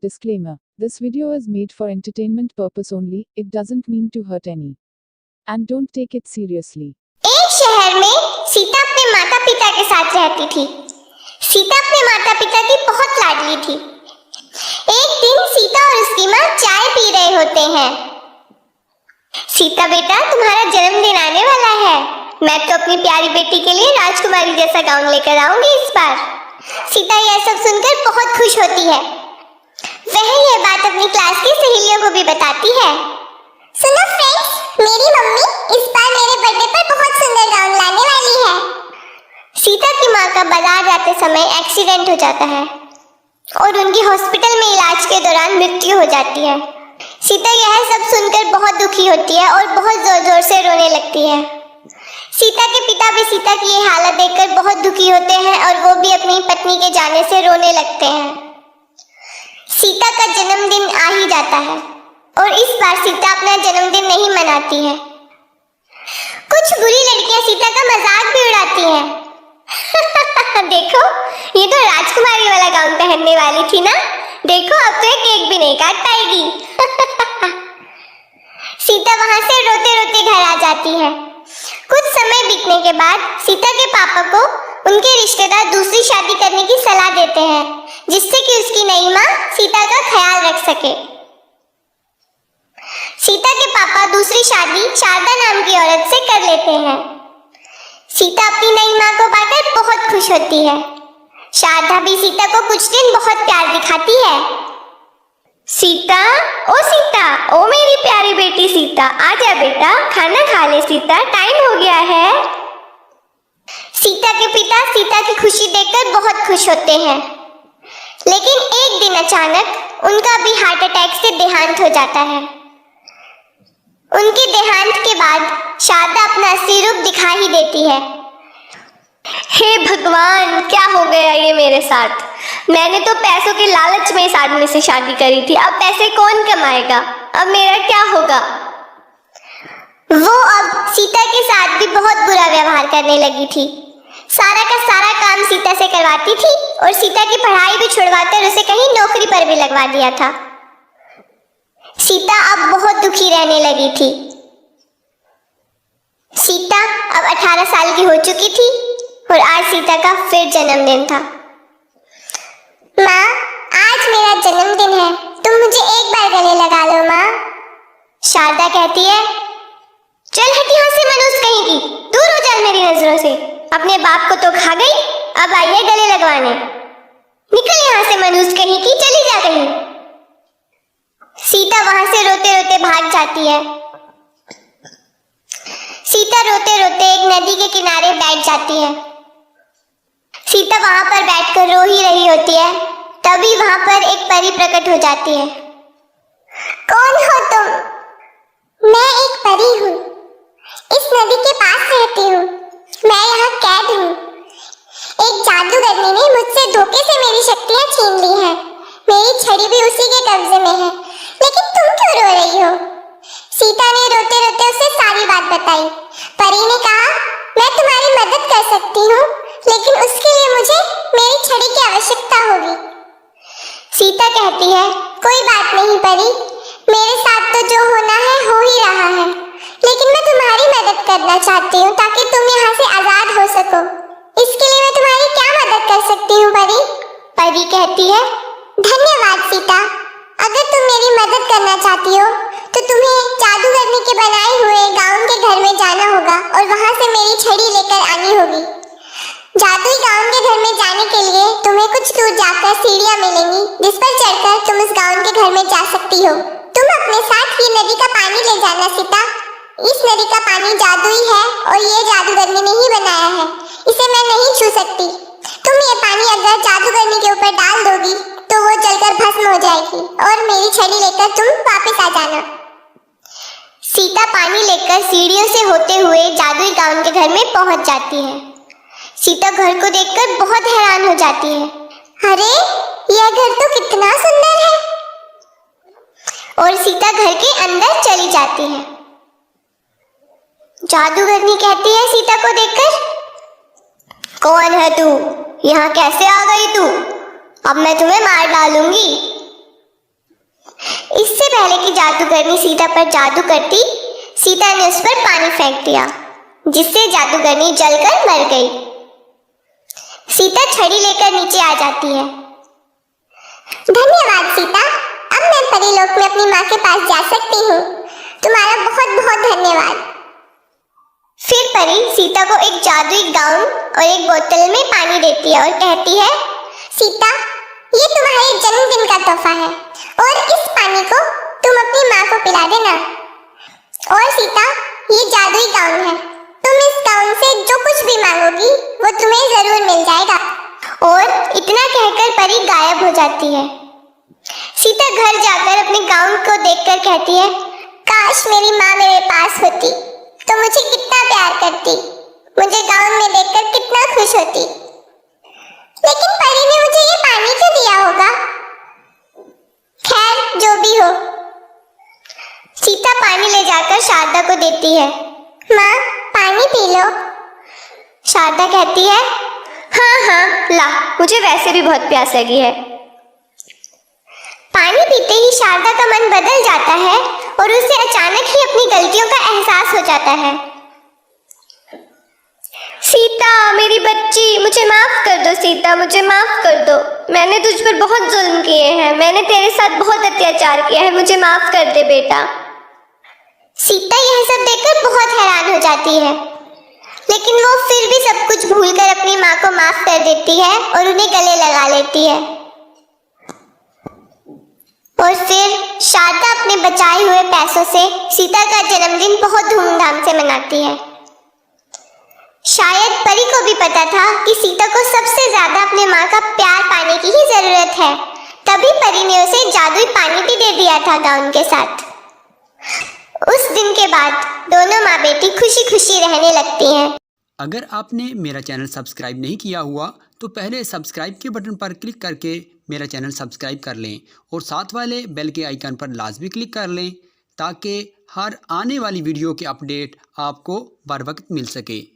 Disclaimer. This video is made for entertainment purpose only, it doesn't mean to hurt any. And don't take it seriously. एक शहर में सीता अपने माता पिता के साथ रहती थी। सीता अपने माता पिता की बहुत लाडली थी। एक दिन सीता और उसकी माँ चाय पी रहे होते हैं। सीता बेटा, तुम्हारा जन्मदिन आने वाला है। मैं तो अपनी प्यारी बेटी के लिए राजकुमारी जैसा गाउन लेकर आऊंगी इस बार। सीता यह सब सुनकर बहुत खुश होती है। वह यह बात अपनी क्लास की सहेलियों को भी बताती है। सुनो फ्रेंड्स, मेरी मम्मी इस बार मेरे बर्थडे पर बहुत सुंदर गाउन लाने वाली है। सीता की माँ का बाजार जाते समय एक्सीडेंट हो जाता है और उनकी हॉस्पिटल में इलाज के दौरान मृत्यु हो जाती है। सीता यह सब सुनकर बहुत दुखी होती है और बहुत जोर जोर से रोने लगती है। सीता के पिता भी सीता की ये हालत देखकर बहुत दुखी होते हैं और वो भी अपनी पत्नी के जाने से रोने लगते हैं। सीता का जन्मदिन आ ही जाता है और इस बार सीता अपना जन्मदिन नहीं मनाती है। कुछ बुरी लड़कियां सीता का मजाक भी उड़ाती हैं। देखो, ये तो राजकुमारी वाला गाउन पहनने वाली थी ना, देखो अब तो ये केक भी नहीं काट पाएगी। सीता वहां से रोते रोते घर आ जाती है। कुछ समय बीतने के बाद सीता के पापा को उनके रिश्तेदार दूसरी शादी करने की सलाह देते हैं, जिससे कि उसकी नई माँ सीता का ख्याल रख सके। सीता के पापा दूसरी शादी शारदा नाम की औरत से कर लेते हैं। सीता अपनी नई माँ को पाकर बहुत खुश होती है। शारदा भी सीता को कुछ दिन बहुत प्यार दिखाती है। सीता, ओ मेरी प्यारी बेटी सीता, आजा बेटा, खाना खा ले सीता, टाइम हो गया है। सीता के पिता सीता की खुशी देखकर बहुत खुश होते हैं, लेकिन एक दिन अचानक उनका भी हार्ट अटैक से देहांत हो जाता है। उनके देहांत के बाद शारदा अपना असली रूप दिखा ही देती है। हे भगवान, क्या हो गया ये मेरे साथ? मैंने तो पैसों के लालच में इस आदमी से शादी करी थी, अब पैसे कौन कमाएगा? अब मेरा क्या होगा? वो अब सीता के साथ भी बहुत बुरा व्यवहार करने लगी थी। सारा का सारा काम सीता से करवाती थी और सीता की पढ़ाई भी छुड़वाकर उसे कहीं नौकरी पर भी लगवा दिया था। सीता अब बहुत दुखी रहने लगी थी। सीता अब 18 साल की हो चुकी थी और आज सीता का फिर जन्मदिन था। माँ, आज मेरा जन्मदिन है, तुम मुझे एक बार गले लगा लो माँ। शारदा कहती है, चल हट यहाँ से मनुष्य कहीं की, दूर हो जा मेरी नजरों से। अपने बाप को तो खा गई, अब आई है गले लगवाने। निकल यहाँ से मनुष्य कहीं की, चली जा कहीं। सीता वहां से रोते रोते भाग जाती है। सीता रोते रोते एक नदी के किनारे बैठ जाती है। सीता वहां पर बैठकर रो ही रही होती है, तभी वहां पर एक परी प्रकट हो जाती है। कौन हो तुम? मैं एक परी हूँ, इस नदी के पास रहती हूँ। मैं यहाँ कैद हूँ। एक जादूगरनी ने मुझसे धोखे से मेरी शक्तियाँ छीन ली हैं। मेरी छड़ी भी उसी के कब्जे में है, लेकिन तुम क्यों रो रही हो? सीता ने रोते रोते उसे सारी बात बताई। परी ने कहा, मैं तुम्हारी मदद कर सकती हूँ, लेकिन उसके लिए मुझे मेरी छड़ी की आवश्यकता होगी। सीता कहती है, कोई बात नहीं परी, मेरे साथ तो जो होना है हो ही रहा है, लेकिन मैं तुम्हारी मदद करना चाहती हूँ ताकि तुम यहाँ से आजाद हो सको। इसके लिए मैं तुम्हारी क्या मदद कर सकती हूँ परी? परी कहती है, धन्यवाद सीता, अगर तुम मेरी मदद करना चाहती हो तो तुम्हें जादूगरनी के बनाए हुए गाउन के घर में जाना होगा और वहां से मेरी छड़ी लेकर आनी होगी। जादुई गाउन के घर में जाने के लिए तुम्हें कुछ दूर जाकर सीढ़ियां मिलेंगी, जिस पर चढ़कर तुम उस गाउन के घर में जा सकती हो। तुम अपने साथ ये नदी का पानी ले जाना सीता। इस नदी का पानी जादुई है और ये जादूगरनी ने ही बनाया है, इसे मैं नहीं छू सकती। तुम ये पानी अगर जादूगरनी के ऊपर डाल दोगी तो वो जलकर भस्म हो जाएगी और मेरी छड़ी लेकर तुम वापस आ जाना। सीता पानी लेकर सीढ़ियों से होते हुए जादुई गाउन के घर में पहुंच जाती है। सीता घर को देखकर बहुत हैरान हो जाती है। अरे, यह घर तो कितना सुंदर है। और सीता घर के अंदर चली जाती है। जादूगरनी कहती है सीता को देखकर, कौन है तू? यहाँ कैसे आ गई तू? अब मैं तुम्हें मार डालूंगी। पहले की जादूगरनी सीता पर जादू करती, सीता ने उस पर पानी फेंक दिया, जिससे जादूगरनी जलकर मर गई। सीता छड़ी लेकर नीचे आ जाती है। धन्यवाद सीता, अब मैं परीलोक में अपनी माँ के पास जा सकती हूँ। तुम्हारा बहुत बहुत धन्यवाद। फिर परी सीता को एक जादुई गाउन और एक बोतल में पानी देती है और कहती है, सीता, ये तुम्हारे जन्मदिन का तोहफा है और इस पानी को तुम अपनी माँ को पिला देना। और सीता, ये जादुई गाउन है, तुम इस गाउन से जो कुछ भी मांगोगी वो तुम्हें जरूर मिल जाएगा। और इतना कहकर परी गायब हो जाती है। सीता घर जाकर अपने गाउन को देखकर कहती है, काश मेरी माँ मेरे पास होती तो मुझे कितना प्यार करती, मुझे गाउन में देखकर कितना खुश होती। लेकिन परी ने मुझे ये पानी क्यों दिया होगा? खैर, जो भी हो। सीता पानी ले जाकर शारदा को देती है। माँ, पानी पी लो। शारदा कहती है, हाँ हाँ ला, मुझे वैसे भी बहुत प्यास लगी है। पानी पीते ही शारदा का मन बदल जाता है और उसे अचानक ही अपनी गलतियों का एहसास हो जाता है। सीता, मेरी बच्ची, मुझे माफ कर दो। सीता, मुझे माफ कर दो। मैंने तुझ पर बहुत जुल्म किए हैं, मैंने तेरे साथ बहुत अत्याचार किया है, मुझे माफ कर दे बेटा। सीता यह सब देखकर बहुत हैरान हो जाती है, लेकिन वो फिर भी सब कुछ भूलकर अपनी माँ को माफ कर देती है और उन्हें गले लगा लेती है। और फिर शारदा अपने बचाए हुए पैसों से सीता का जन्मदिन बहुत धूमधाम से मनाती है। शायद परी को भी पता था कि सीता को सबसे ज्यादा अपने माँ का प्यार पाने की ही जरूरत है, तभी परी ने उसे जादुई पानी भी दे दिया था गाउन के साथ। उस दिन के बाद दोनों माँ बेटी खुशी खुशी रहने लगती हैं। अगर आपने मेरा चैनल सब्सक्राइब नहीं किया हुआ तो पहले सब्सक्राइब के बटन पर क्लिक करके मेरा चैनल सब्सक्राइब कर लें और साथ वाले बेल के आइकन पर लाजमी क्लिक कर लें ताकि हर आने वाली वीडियो के अपडेट आपको बर वक्त मिल सके।